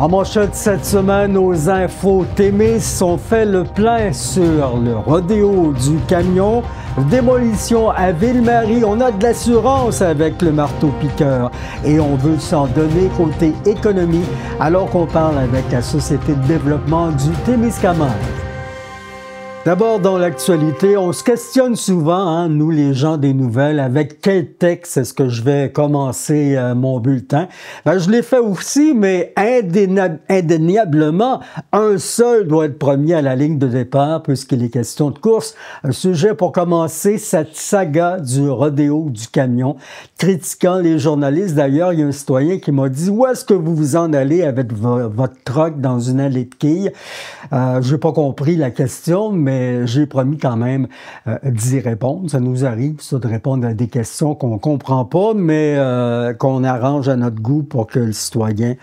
En manchette cette semaine, nos infos Témis ont fait le plein sur le rodéo du camion. Démolition à Ville-Marie, on a de l'assurance avec le marteau-piqueur et on veut s'en donner côté économie alors qu'on parle avec la Société de développement du Témiscamingue. D'abord, dans l'actualité, on se questionne souvent, nous les gens des nouvelles, avec quel texte est-ce que je vais commencer mon bulletin. Je l'ai fait aussi, mais indéniablement, un seul doit être premier à la ligne de départ puisqu'il est question de course. Un sujet pour commencer, cette saga du rodéo du camion. Critiquant les journalistes, d'ailleurs, il y a un citoyen qui m'a dit « Où est-ce que vous vous en allez avec votre truck dans une allée de quilles? » Je n'ai pas compris la question, mais j'ai promis quand même d'y répondre. Ça nous arrive, ça, de répondre à des questions qu'on ne comprend pas, mais qu'on arrange à notre goût pour que le citoyen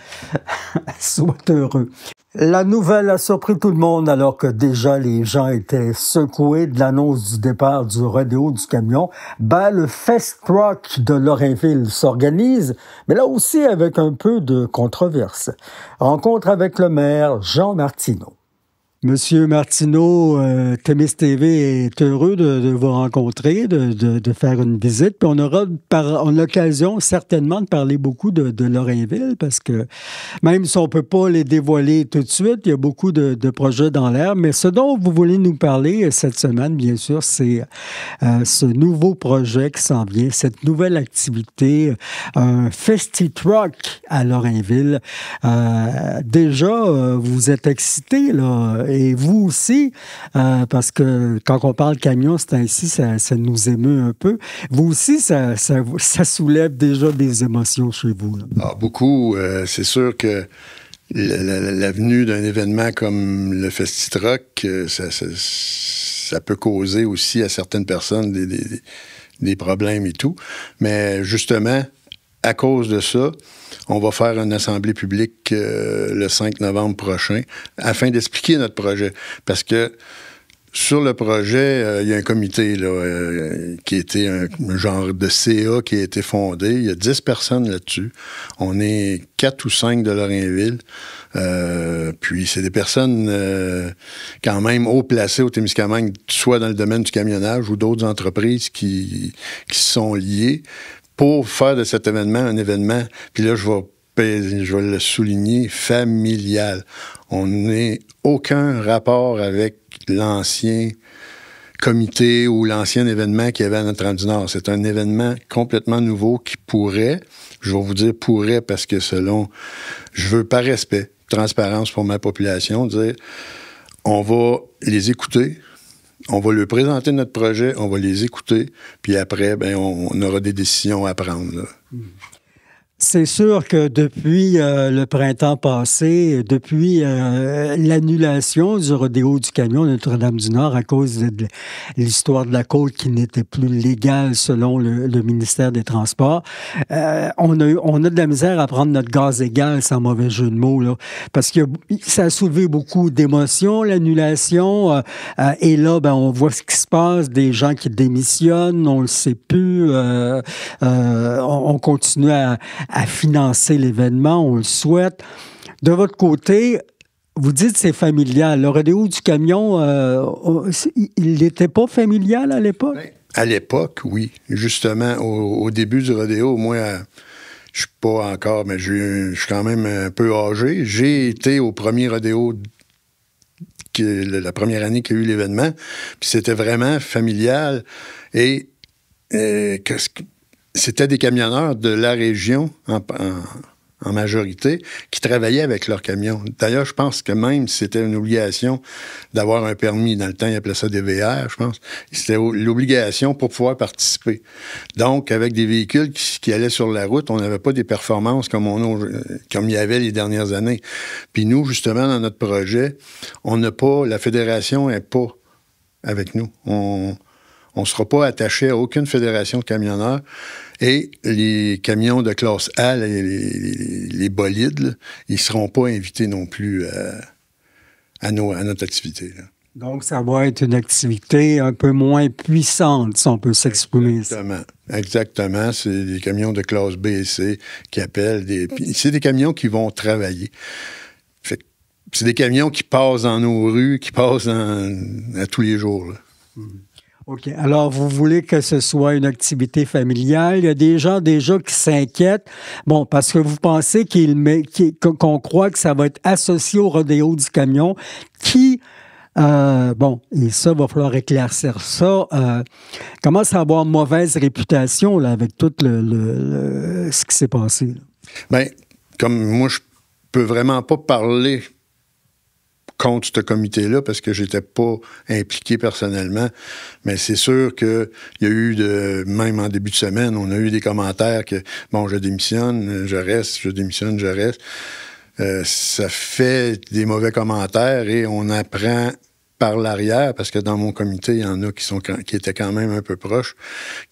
soit heureux. La nouvelle a surpris tout le monde alors que déjà les gens étaient secoués de l'annonce du départ du rodéo du camion. Le Fest Rock de Lorrainville s'organise, mais là aussi avec un peu de controverse. Rencontre avec le maire Jean Martineau. Monsieur Martineau, Témis TV est heureux de vous rencontrer, de faire une visite. Puis on aura l'occasion certainement de parler beaucoup de Lorrainville parce que même si on ne peut pas les dévoiler tout de suite, il y a beaucoup de projets dans l'air. Mais ce dont vous voulez nous parler cette semaine, bien sûr, c'est ce nouveau projet qui s'en vient, cette nouvelle activité, un Festi-Truck à Lorrainville. Déjà, vous êtes excités, là. Et vous aussi, parce que quand on parle camion, c'est ainsi, ça nous émeut un peu. Vous aussi, ça soulève déjà des émotions chez vous. Là. Ah, beaucoup. C'est sûr que la venue d'un événement comme le Festi-Truck, ça peut causer aussi à certaines personnes des problèmes et tout. Mais justement, à cause de ça, on va faire une assemblée publique le 5 novembre prochain afin d'expliquer notre projet. Parce que sur le projet, il y a un comité là, qui a été un genre de CA qui a été fondé. Il y a 10 personnes là-dessus. On est 4 ou 5 de Lorrainville. Puis c'est des personnes quand même haut placées au Témiscamingue, soit dans le domaine du camionnage ou d'autres entreprises qui sont liées pour faire de cet événement un événement, puis là, je vais le souligner, familial. On n'a aucun rapport avec l'ancien comité ou l'ancien événement qu'il y avait à Notre-Dame-du-Nord. C'est un événement complètement nouveau qui pourrait, je vais vous dire pourrait parce que selon, je veux par respect, transparence pour ma population, dire on va les écouter. On va leur présenter notre projet, on va les écouter, puis après, on aura des décisions à prendre. Là. C'est sûr que depuis le printemps passé, depuis l'annulation du rodéo du camion de Notre-Dame-du-Nord à cause de l'histoire de la côte qui n'était plus légale selon le ministère des Transports, on a de la misère à prendre notre gaz égal, sans mauvais jeu de mots, là, parce que ça a soulevé beaucoup d'émotions, l'annulation, et là, on voit ce qui se passe, des gens qui démissionnent, on le sait plus, on continue à financer l'événement, on le souhaite. De votre côté, vous dites que c'est familial. Le rodéo du camion, il n'était pas familial à l'époque? À l'époque, oui. Justement, au début du rodéo, moi, je suis pas encore, mais je suis quand même un peu âgé. J'ai été au premier rodéo la première année qu'il y a eu l'événement, puis c'était vraiment familial et c'était des camionneurs de la région, en majorité, qui travaillaient avec leurs camions. D'ailleurs, je pense que même c'était une obligation d'avoir un permis. Dans le temps, ils appelaient ça des VR, je pense. C'était l'obligation pour pouvoir participer. Donc, avec des véhicules qui allaient sur la route, on n'avait pas des performances comme il y avait les dernières années. Puis nous, justement, dans notre projet, on n'a pas... La fédération n'est pas avec nous. On ne sera pas attaché à aucune fédération de camionneurs. Et les camions de classe A, les bolides, là, ils ne seront pas invités non plus à notre activité. Là. Donc, ça va être une activité un peu moins puissante, si on peut s'exprimer. Exactement. C'est des camions de classe B et C qui appellent. C'est des camions qui vont travailler. c'est des camions qui passent dans nos rues, qui passent à tous les jours, là. OK. Alors, vous voulez que ce soit une activité familiale. Il y a des gens déjà qui s'inquiètent. Bon, parce que vous pensez qu'on croit que ça va être associé au rodéo du camion qui... bon, et ça, va falloir éclaircir ça. Commence à avoir mauvaise réputation là, avec tout ce qui s'est passé. Là. Bien, comme moi, je peux vraiment pas parler contre ce comité-là parce que j'étais pas impliqué personnellement. Mais c'est sûr qu'il y a eu, même en début de semaine, on a eu des commentaires que, bon, je démissionne, je reste, je démissionne, je reste. Ça fait des mauvais commentaires et on apprend par l'arrière, parce que dans mon comité, il y en a qui étaient quand même un peu proches,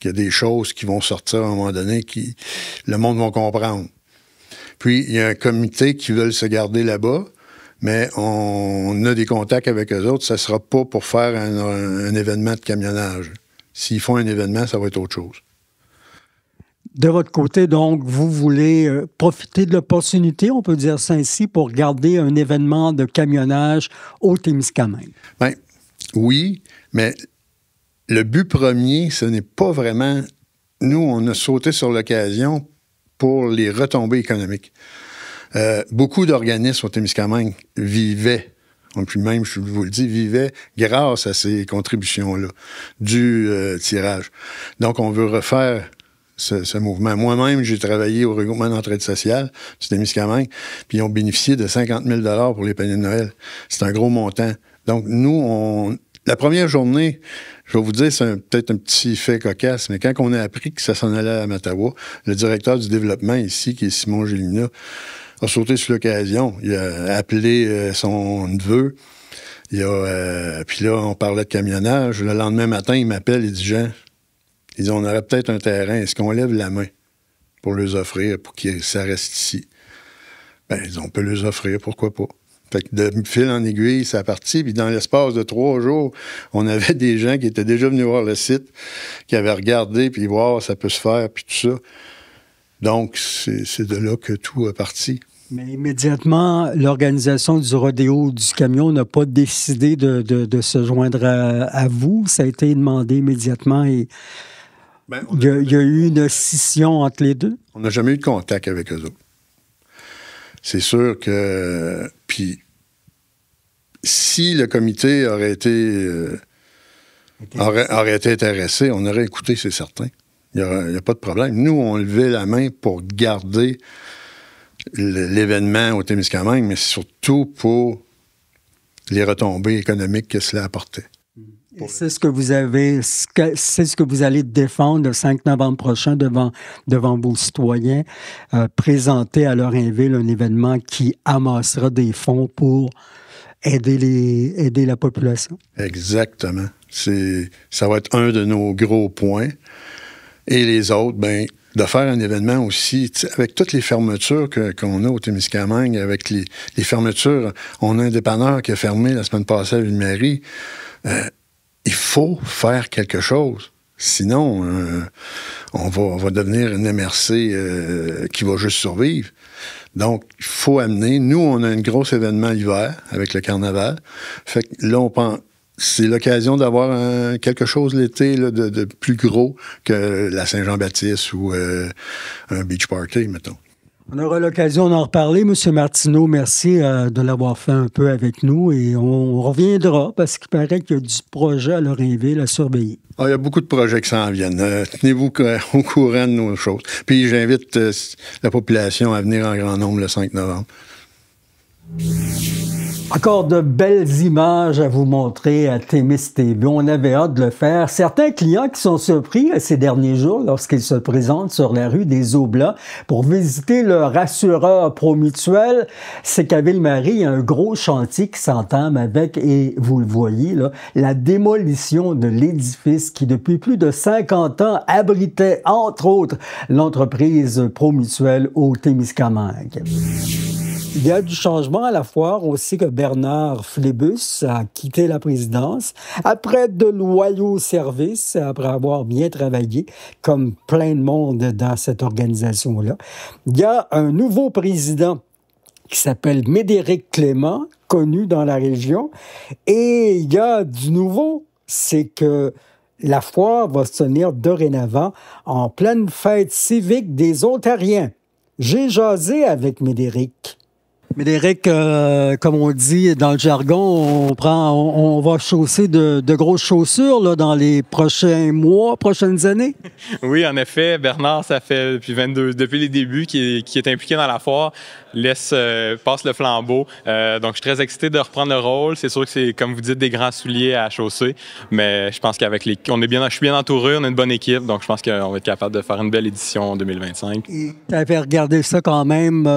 qu'il y a des choses qui vont sortir à un moment donné qui le monde va comprendre. Puis, il y a un comité qui veut se garder là-bas, mais on a des contacts avec eux autres. Ça ne sera pas pour faire un événement de camionnage. S'ils font un événement, ça va être autre chose. De votre côté, donc, vous voulez profiter de l'opportunité, on peut dire ça ainsi, pour garder un événement de camionnage au Témiscamingue? Bien, oui, mais le but premier, ce n'est pas vraiment... Nous, on a sauté sur l'occasion pour les retombées économiques. Beaucoup d'organismes au Témiscamingue vivaient, puis même, je vous le dis, vivaient grâce à ces contributions-là du tirage. Donc, on veut refaire ce mouvement. Moi-même, j'ai travaillé au regroupement d'entraide sociale du Témiscamingue, puis ils ont bénéficié de 50 000 pour les paniers de Noël. C'est un gros montant. Donc, nous, la première journée, je vais vous dire, c'est peut-être un petit fait cocasse, mais quand on a appris que ça s'en allait à Mattawa, le directeur du développement ici, qui est Simon Gélina, a sauté sur l'occasion. Il a appelé son neveu. Puis là, on parlait de camionnage. Le lendemain matin, il m'appelle, il dit, Jean, il dit, on aurait peut-être un terrain. Est-ce qu'on lève la main pour les offrir, pour que ça reste ici? Bien, on peut les offrir, pourquoi pas? Fait que de fil en aiguille, ça a parti. Puis dans l'espace de 3 jours, on avait des gens qui étaient déjà venus voir le site, qui avaient regardé, puis voir ça peut se faire, puis tout ça. Donc, c'est de là que tout est parti. Mais immédiatement, l'organisation du rodéo du camion n'a pas décidé de se joindre à vous. Ça a été demandé immédiatement et il y a eu une scission entre les deux. On n'a jamais eu de contact avec eux autres. C'est sûr que... Puis, si le comité aurait été intéressé, on aurait écouté, c'est certain. Il n'y a pas de problème. Nous, on levait la main pour garder l'événement au Témiscamingue, mais surtout pour les retombées économiques que cela apportait. C'est ce que vous allez défendre le 5 novembre prochain devant vos citoyens, présenter à Lorrainville un événement qui amassera des fonds pour aider la population. Exactement. Ça va être un de nos gros points. Et les autres, bien, de faire un événement aussi, avec toutes les fermetures qu'on a au Témiscamingue, avec les fermetures, on a un dépanneur qui a fermé la semaine passée à Ville-Marie. Il faut faire quelque chose. Sinon, on va devenir une MRC qui va juste survivre. Donc, il faut amener... Nous, on a un gros événement l'hiver avec le carnaval. Fait que là, on pense... C'est l'occasion d'avoir quelque chose l'été là, de plus gros que la Saint-Jean-Baptiste ou un beach party, mettons. On aura l'occasion d'en reparler. M. Martineau, merci de l'avoir fait un peu avec nous et on reviendra parce qu'il paraît qu'il y a du projet à Lorrainville à surveiller. Ah, il y a beaucoup de projets qui s'en viennent. Tenez-vous au courant de nos choses. Puis j'invite la population à venir en grand nombre le 5 novembre. Encore de belles images à vous montrer à Témis-TV. On avait hâte de le faire. Certains clients qui sont surpris ces derniers jours lorsqu'ils se présentent sur la rue des Oblats pour visiter leur assureur Promutuel, c'est qu'à Ville-Marie, il y a un gros chantier qui s'entame avec, et vous le voyez, là, la démolition de l'édifice qui, depuis plus de 50 ans, abritait, entre autres, l'entreprise Promutuel au Témiscamingue. Il y a du changement à la foire. On sait que Bernard Flébus a quitté la présidence après de loyaux services, après avoir bien travaillé, comme plein de monde dans cette organisation-là. Il y a un nouveau président qui s'appelle Médéric Clément, connu dans la région. Et il y a du nouveau, c'est que la foire va se tenir dorénavant en pleine fête civique des Ontariens. J'ai jasé avec Médéric. Médéric, comme on dit dans le jargon, on va chausser de grosses chaussures là, dans les prochains mois, prochaines années. Oui, en effet, Bernard, ça fait depuis les débuts qui est impliqué dans la foire, passe le flambeau. Donc, je suis très excité de reprendre le rôle. C'est sûr que c'est, comme vous dites, des grands souliers à chausser, mais je pense je suis bien entouré, on a une bonne équipe, donc je pense qu'on va être capable de faire une belle édition en 2025. Tu avais regardé ça quand même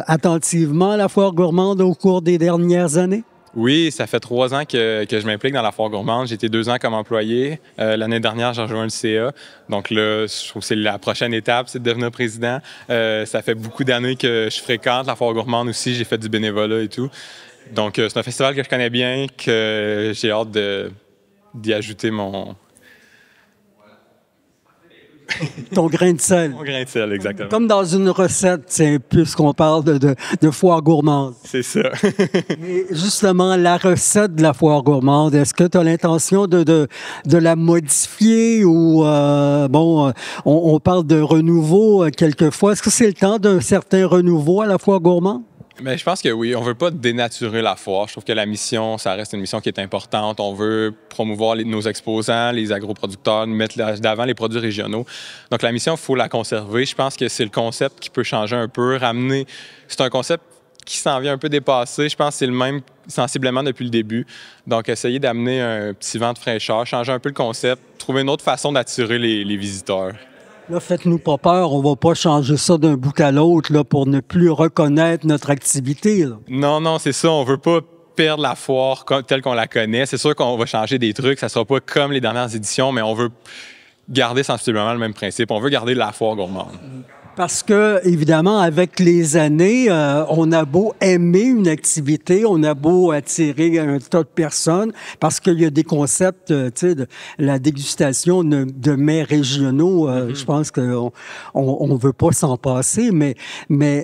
attentivement, la foire gourmande, au cours des dernières années? Oui, ça fait 3 ans que je m'implique dans la foire gourmande. J'ai été 2 ans comme employé. L'année dernière, j'ai rejoint le CA. Donc là, je trouve que c'est la prochaine étape, c'est de devenir président. Ça fait beaucoup d'années que je fréquente la foire gourmande aussi. J'ai fait du bénévolat et tout. Donc, c'est un festival que je connais bien, que j'ai hâte d'y ajouter ton grain de sel. Mon grain de sel, exactement. Comme dans une recette, c'est puisqu'on parle de foire gourmande. C'est ça. Mais justement, la recette de la foire gourmande, est-ce que tu as l'intention de la modifier ou, on parle de renouveau quelquefois. Est-ce que c'est le temps d'un certain renouveau à la foire gourmande? Mais je pense que oui, on veut pas dénaturer la foire. Je trouve que la mission, ça reste une mission qui est importante. On veut promouvoir nos exposants, les agroproducteurs, mettre d'avant les produits régionaux. Donc la mission, il faut la conserver. Je pense que c'est le concept qui peut changer un peu, ramener. C'est un concept qui s'en vient un peu dépassé. Je pense que c'est le même sensiblement depuis le début. Donc essayer d'amener un petit vent de fraîcheur, changer un peu le concept, trouver une autre façon d'attirer les visiteurs. Là, faites-nous pas peur, on va pas changer ça d'un bout à l'autre là, pour ne plus reconnaître notre activité. Là. Non, c'est ça. On veut pas perdre la foire telle qu'on la connaît. C'est sûr qu'on va changer des trucs. Ça sera pas comme les dernières éditions, mais on veut garder sensiblement le même principe. On veut garder la foire gourmande. Parce que, évidemment, avec les années, on a beau aimer une activité, on a beau attirer un tas de personnes, parce qu'il y a des concepts, tu sais, de la dégustation de mets régionaux. Je pense qu'on on veut pas s'en passer, mais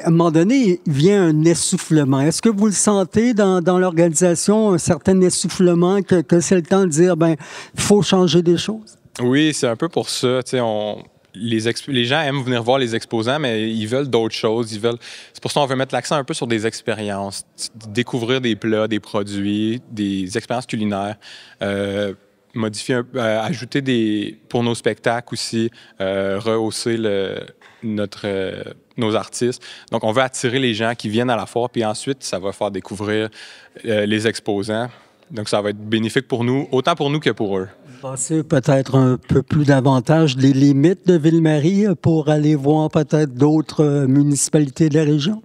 à un moment donné, il vient un essoufflement. Est-ce que vous le sentez dans l'organisation, un certain essoufflement, que c'est le temps de dire, il faut changer des choses? Oui, c'est un peu pour ça. Tu sais, les gens aiment venir voir les exposants, mais ils veulent d'autres choses. C'est pour ça qu'on veut mettre l'accent un peu sur des expériences, découvrir des plats, des produits, des expériences culinaires, ajouter pour nos spectacles aussi, rehausser nos artistes. Donc, on veut attirer les gens qui viennent à la foire, puis ensuite, ça va faire découvrir les exposants. Donc, ça va être bénéfique pour nous, autant pour nous que pour eux. Passer peut-être un peu plus davantage les limites de Ville-Marie pour aller voir peut-être d'autres municipalités de la région?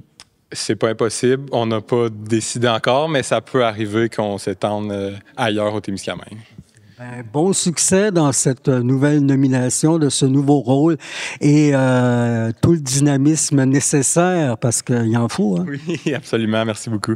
C'est pas impossible. On n'a pas décidé encore, mais ça peut arriver qu'on s'étende ailleurs au Témiscamingue. Bon succès dans cette nouvelle nomination, de ce nouveau rôle et tout le dynamisme nécessaire parce qu'il en faut. Hein? Oui, absolument. Merci beaucoup.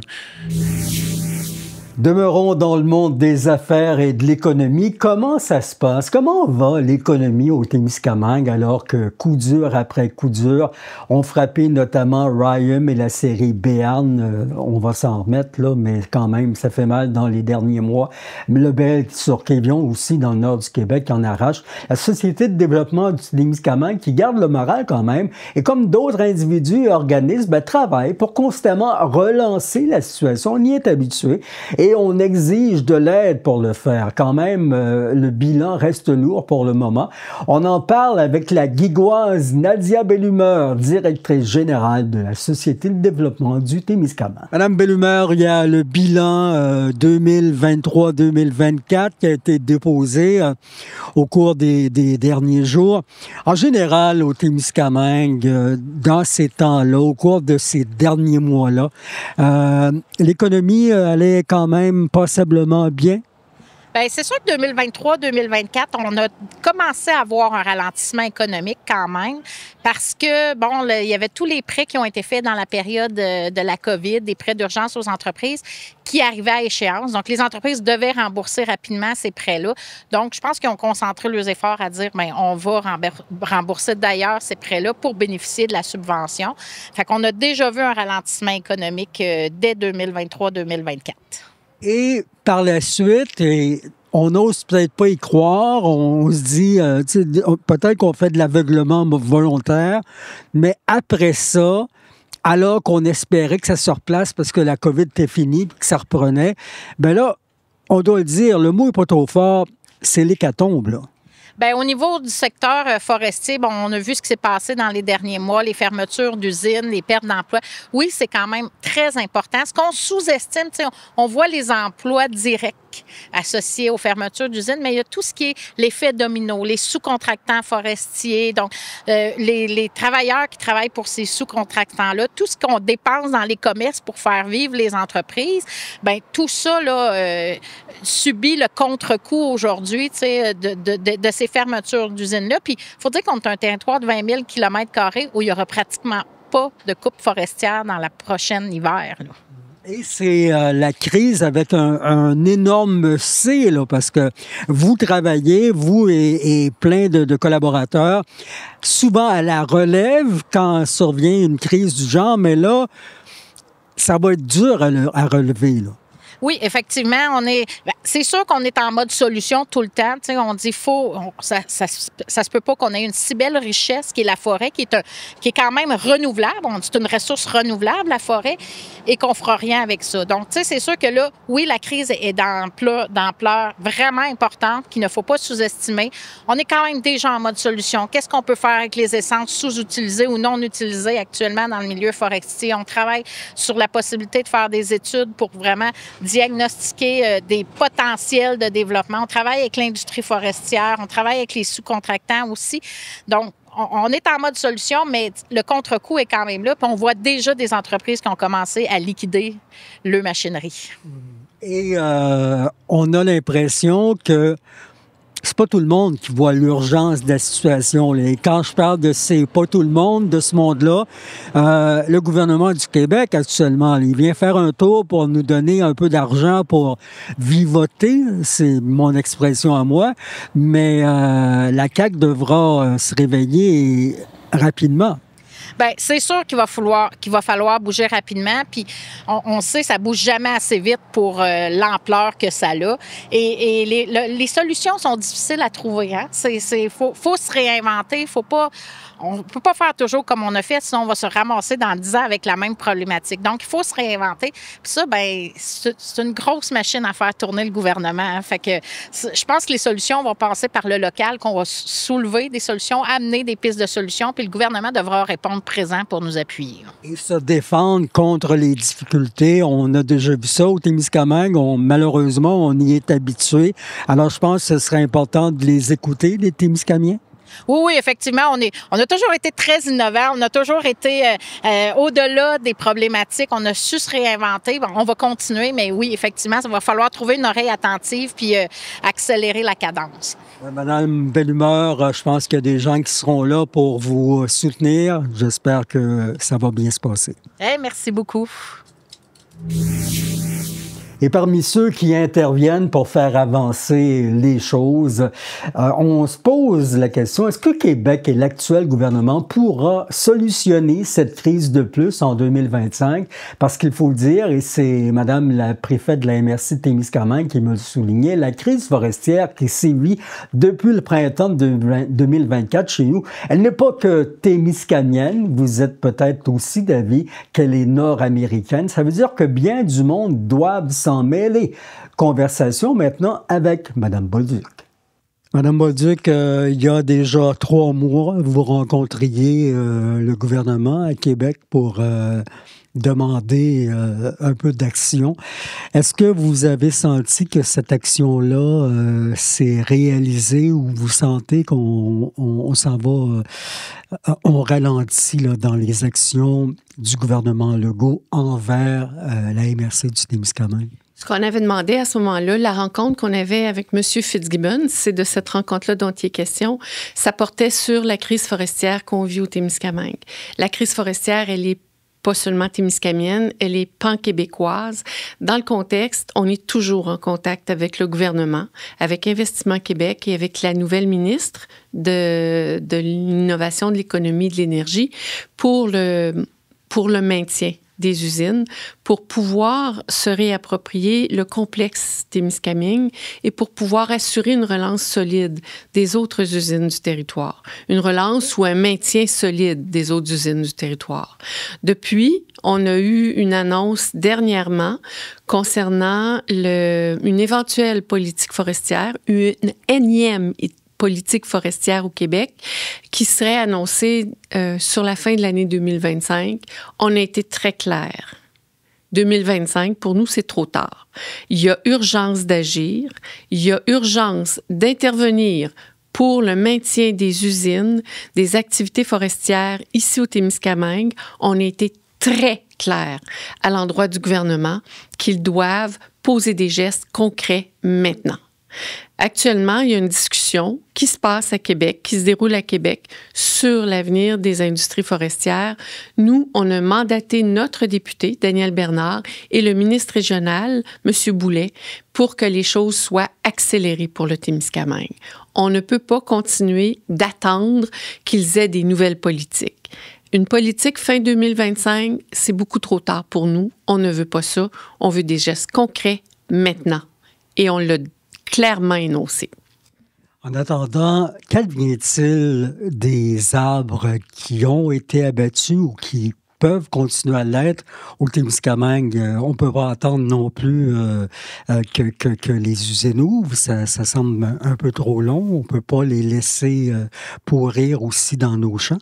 Demeurons dans le monde des affaires et de l'économie. Comment ça se passe? Comment va l'économie au Témiscamingue alors que coup dur après coup dur ont frappé notamment Ryan et la série Béarn? On va s'en remettre, là, mais quand même, ça fait mal dans les derniers mois. Le Bel sur Quévillon aussi, dans le nord du Québec, en arrache. La Société de développement du Témiscamingue qui garde le moral quand même et comme d'autres individus et organismes, travaille pour constamment relancer la situation. On y est habitué. Et on exige de l'aide pour le faire. Quand même, le bilan reste lourd pour le moment. On en parle avec la guigoise Nadia Bellumeur, directrice générale de la Société de développement du Témiscamingue. Madame Bellumeur, il y a le bilan 2023-2024 qui a été déposé au cours des derniers jours. En général, au Témiscamingue, dans ces temps-là, au cours de ces derniers mois-là, l'économie allait quand même passablement bien? Bien, c'est sûr que 2023-2024, on a commencé à avoir un ralentissement économique quand même parce que, bon, il y avait tous les prêts qui ont été faits dans la période de la COVID, des prêts d'urgence aux entreprises qui arrivaient à échéance. Donc, les entreprises devaient rembourser rapidement ces prêts-là. Donc, je pense qu'ils ont concentré leurs efforts à dire, bien, on va rembourser d'ailleurs ces prêts-là pour bénéficier de la subvention. Fait qu'on a déjà vu un ralentissement économique dès 2023-2024. Et par la suite, on n'ose peut-être pas y croire, on se dit, peut-être qu'on fait de l'aveuglement volontaire, mais après ça, alors qu'on espérait que ça se replace parce que la COVID était finie, que ça reprenait, bien là, on doit le dire, le mot n'est pas trop fort, c'est l'hécatombe, là. Bien, au niveau du secteur forestier, bon, on a vu ce qui s'est passé dans les derniers mois, les fermetures d'usines, les pertes d'emplois. Oui, c'est quand même très important. Ce qu'on sous-estime, on voit les emplois directs associés aux fermetures d'usines, mais il y a tout ce qui est l'effet domino, les sous-contractants forestiers, donc les travailleurs qui travaillent pour ces sous-contractants-là, tout ce qu'on dépense dans les commerces pour faire vivre les entreprises, bien, tout ça là, subit le contre-coup aujourd'hui de ces fermetures d'usines-là. Puis, il faut dire qu'on est un territoire de 20 000 km² où il n'y aura pratiquement pas de coupe forestière dans la prochaine hiver, là. Et c'est la crise avec un énorme C, là, parce que vous travaillez, vous et plein de collaborateurs, souvent à la relève quand survient une crise du genre, mais là, ça va être dur à relever, là. Oui, effectivement, c'est sûr qu'on est en mode solution tout le temps. Tu sais, on dit ça se peut pas qu'on ait une si belle richesse qui est la forêt, qui est quand même renouvelable. On dit c'est une ressource renouvelable, la forêt, et qu'on fera rien avec ça. Donc, tu sais, c'est sûr que là, oui, la crise est d'ampleur vraiment importante, qu'il ne faut pas sous-estimer. On est quand même déjà en mode solution. Qu'est-ce qu'on peut faire avec les essences sous-utilisées ou non utilisées actuellement dans le milieu forestier? On travaille sur la possibilité de faire des études pour vraiment diagnostiquer des potentiels de développement. On travaille avec l'industrie forestière, on travaille avec les sous-contractants aussi. Donc, on est en mode solution, mais le contre-coup est quand même là. Puis on voit déjà des entreprises qui ont commencé à liquider leur machinerie. Et on a l'impression que c'est pas tout le monde qui voit l'urgence de la situation. Et quand je parle de c'est pas tout le monde, de ce monde-là, le gouvernement du Québec actuellement, il vient faire un tour pour nous donner un peu d'argent pour vivoter, c'est mon expression à moi, mais la CAQ devra se réveiller rapidement. Bien, c'est sûr qu'il va falloir bouger rapidement. Puis, on sait que ça bouge jamais assez vite pour l'ampleur que ça a. Et les solutions sont difficiles à trouver. Hein? Faut se réinventer. On ne peut pas faire toujours comme on a fait, sinon on va se ramasser dans 10 ans avec la même problématique. Donc, il faut se réinventer. Puis ça, bien, c'est une grosse machine à faire tourner le gouvernement. Hein? Fait que je pense que les solutions vont passer par le local, qu'on va soulever des solutions, amener des pistes de solutions, puis le gouvernement devra répondre présent pour nous appuyer. Et se défendre contre les difficultés. On a déjà vu ça au Témiscamingue. Malheureusement, on y est habitué. Alors, je pense que ce serait important de les écouter, les Témiscamiens. Oui, effectivement, on a toujours été très innovants, on a toujours été au-delà des problématiques, on a su se réinventer. Bon, on va continuer, mais oui, effectivement, ça va falloir trouver une oreille attentive puis accélérer la cadence. Madame Bellumeur, je pense qu'il y a des gens qui seront là pour vous soutenir. J'espère que ça va bien se passer. Merci beaucoup. Et parmi ceux qui interviennent pour faire avancer les choses, on se pose la question, est-ce que Québec et l'actuel gouvernement pourra solutionner cette crise de plus en 2025? Parce qu'il faut le dire, et c'est Madame la préfète de la MRC de Témiscamingue qui me le soulignait, la crise forestière qui sévit depuis le printemps de 2024 chez nous, elle n'est pas que témiscamienne, vous êtes peut-être aussi d'avis qu'elle est nord-américaine. Ça veut dire que bien du monde doivent s'en mêler. Conversation maintenant avec Mme Bolduc. Madame Bolduc, il y a déjà 3 mois, vous rencontriez le gouvernement à Québec pour demandé un peu d'action. Est-ce que vous avez senti que cette action-là s'est réalisée ou vous sentez qu'on s'en va, on ralentit là, dans les actions du gouvernement Legault envers la MRC du Témiscamingue? Ce qu'on avait demandé à ce moment-là, la rencontre qu'on avait avec M. Fitzgibbon, c'est de cette rencontre-là dont il est question, ça portait sur la crise forestière qu'on vit au Témiscamingue. La crise forestière, elle est pas seulement témiscamienne, elle est pan-québécoise. Dans le contexte, on est toujours en contact avec le gouvernement, avec Investissement Québec et avec la nouvelle ministre de l'innovation, de l'économie et de l'énergie pour le maintien des usines, pour pouvoir se réapproprier le complexe Témiscamingue et pour pouvoir assurer une relance solide des autres usines du territoire. Une relance ou un maintien solide des autres usines du territoire. Depuis, on a eu une annonce dernièrement concernant une éventuelle politique forestière, une énième politique forestière au Québec qui serait annoncée sur la fin de l'année 2025. On a été très clair. 2025, pour nous, c'est trop tard. Il y a urgence d'agir, il y a urgence d'intervenir pour le maintien des usines, des activités forestières ici au Témiscamingue. On a été très clair à l'endroit du gouvernement qu'ils doivent poser des gestes concrets maintenant. Actuellement, il y a une discussion qui se passe à Québec, qui se déroule à Québec sur l'avenir des industries forestières. Nous, on a mandaté notre député, Daniel Bernard, et le ministre régional, M. Boulet, pour que les choses soient accélérées pour le Témiscamingue. On ne peut pas continuer d'attendre qu'ils aient des nouvelles politiques. Une politique fin 2025, c'est beaucoup trop tard pour nous. On ne veut pas ça. On veut des gestes concrets maintenant. Et on l'a clairement énoncé. En attendant, qu'advient-il des arbres qui ont été abattus ou qui peuvent continuer à l'être au Témiscamingue? On ne peut pas attendre non plus que les usines ouvrent. Ça semble un peu trop long. On ne peut pas les laisser pourrir aussi dans nos champs.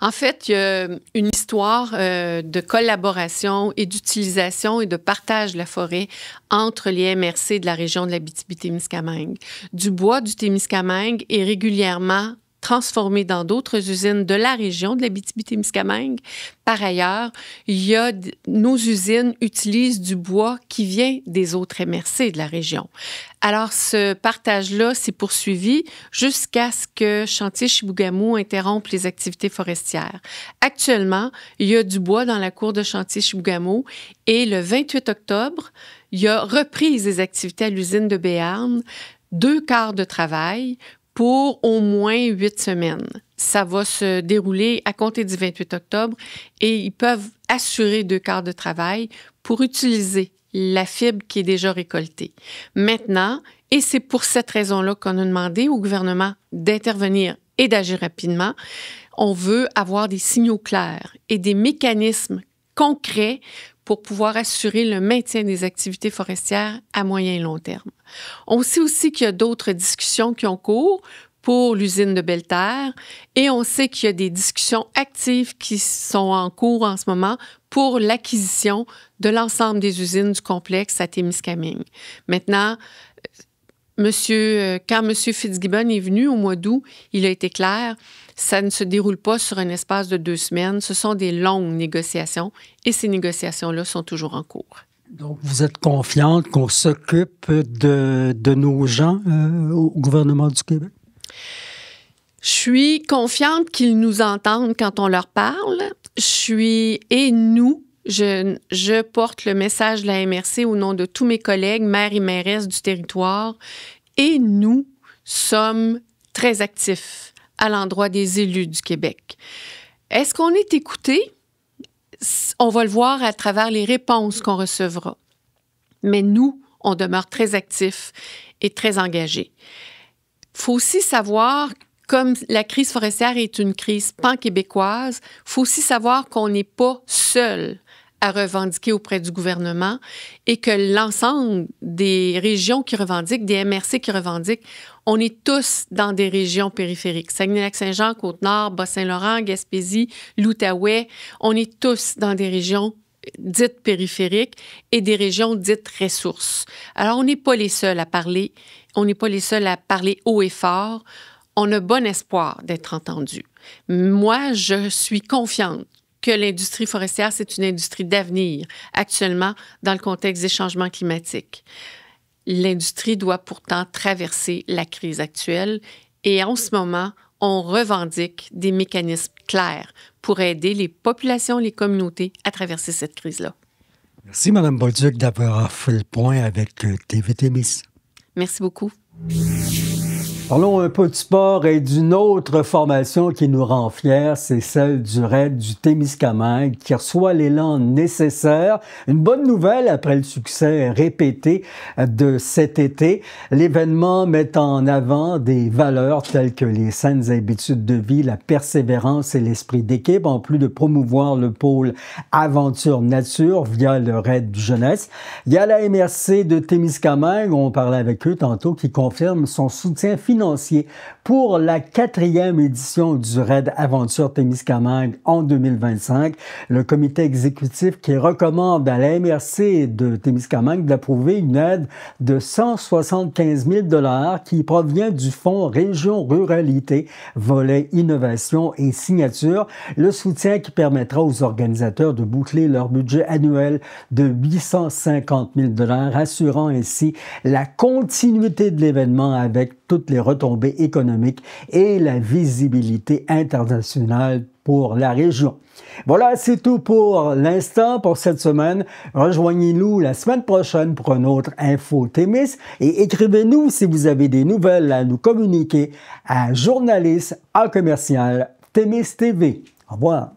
En fait, il y a une histoire de collaboration et d'utilisation et de partage de la forêt entre les MRC de la région de l'Abitibi-Témiscamingue. Du bois du Témiscamingue est régulièrement transformé dans d'autres usines de la région de l'Abitibi-Témiscamingue. Par ailleurs, nos usines utilisent du bois qui vient des autres MRC de la région. Alors, ce partage-là s'est poursuivi jusqu'à ce que Chantier Chibougamau interrompe les activités forestières. Actuellement, il y a du bois dans la cour de Chantier Chibougamau et le 28 octobre, il y a reprise des activités à l'usine de Béarn, 2 quarts de travail pour au moins 8 semaines. Ça va se dérouler à compter du 28 octobre et ils peuvent assurer 2 quarts de travail pour utiliser la fibre qui est déjà récoltée. Maintenant, et c'est pour cette raison-là qu'on a demandé au gouvernement d'intervenir et d'agir rapidement, on veut avoir des signaux clairs et des mécanismes concrets pour pouvoir assurer le maintien des activités forestières à moyen et long terme. On sait aussi qu'il y a d'autres discussions qui ont cours pour l'usine de Belle-Terre et on sait qu'il y a des discussions actives qui sont en cours en ce moment pour l'acquisition de l'ensemble des usines du complexe à Témiscamingue. Maintenant, quand M. Fitzgibbon est venu au mois d'août, il a été clair, ça ne se déroule pas sur un espace de 2 semaines. Ce sont des longues négociations et ces négociations-là sont toujours en cours. Donc, vous êtes confiante qu'on s'occupe de nos gens au gouvernement du Québec? Je suis confiante qu'ils nous entendent quand on leur parle. Je porte le message de la MRC au nom de tous mes collègues, maires et mairesses du territoire, et nous sommes très actifs à l'endroit des élus du Québec. Est-ce qu'on est écouté? On va le voir à travers les réponses qu'on recevra. Mais nous, on demeure très actifs et très engagés. Il faut aussi savoir, comme la crise forestière est une crise pan-québécoise, il faut aussi savoir qu'on n'est pas seul à revendiquer auprès du gouvernement et que l'ensemble des régions qui revendiquent, des MRC qui revendiquent, on est tous dans des régions périphériques. Saguenay-Lac-Saint-Jean, Côte-Nord, Bas-Saint-Laurent, Gaspésie, l'Outaouais, on est tous dans des régions dites périphériques et des régions dites ressources. Alors, on n'est pas les seuls à parler. On n'est pas les seuls à parler haut et fort. On a bon espoir d'être entendus. Moi, je suis confiante que l'industrie forestière, c'est une industrie d'avenir actuellement dans le contexte des changements climatiques. L'industrie doit pourtant traverser la crise actuelle et en ce moment, on revendique des mécanismes clairs pour aider les populations, les communautés à traverser cette crise-là. Merci, Mme Bolduc, d'avoir fait le point avec TV Témis. Merci beaucoup. Parlons un peu de sport et d'une autre formation qui nous rend fiers, c'est celle du Raid du Témiscamingue qui reçoit l'élan nécessaire. Une bonne nouvelle après le succès répété de cet été. L'événement met en avant des valeurs telles que les saines habitudes de vie, la persévérance et l'esprit d'équipe, en plus de promouvoir le pôle aventure nature via le Raid du jeunesse. Il y a la MRC de Témiscamingue, on parlait avec eux tantôt, qui confirme son soutien financier pour la 4e édition du Raid Aventure Témiscamingue en 2025. Le comité exécutif qui recommande à la MRC de Témiscamingue d'approuver une aide de 175 000 $ qui provient du Fonds Région Ruralité, volet innovation et signature. Le soutien qui permettra aux organisateurs de boucler leur budget annuel de 850 000 $, assurant ainsi la continuité de l'événement avec toutes les retombées économiques et la visibilité internationale pour la région. Voilà, c'est tout pour l'instant, pour cette semaine. Rejoignez-nous la semaine prochaine pour un autre Info Témis et écrivez-nous si vous avez des nouvelles à nous communiquer à journaliste@témis.tv. Au revoir.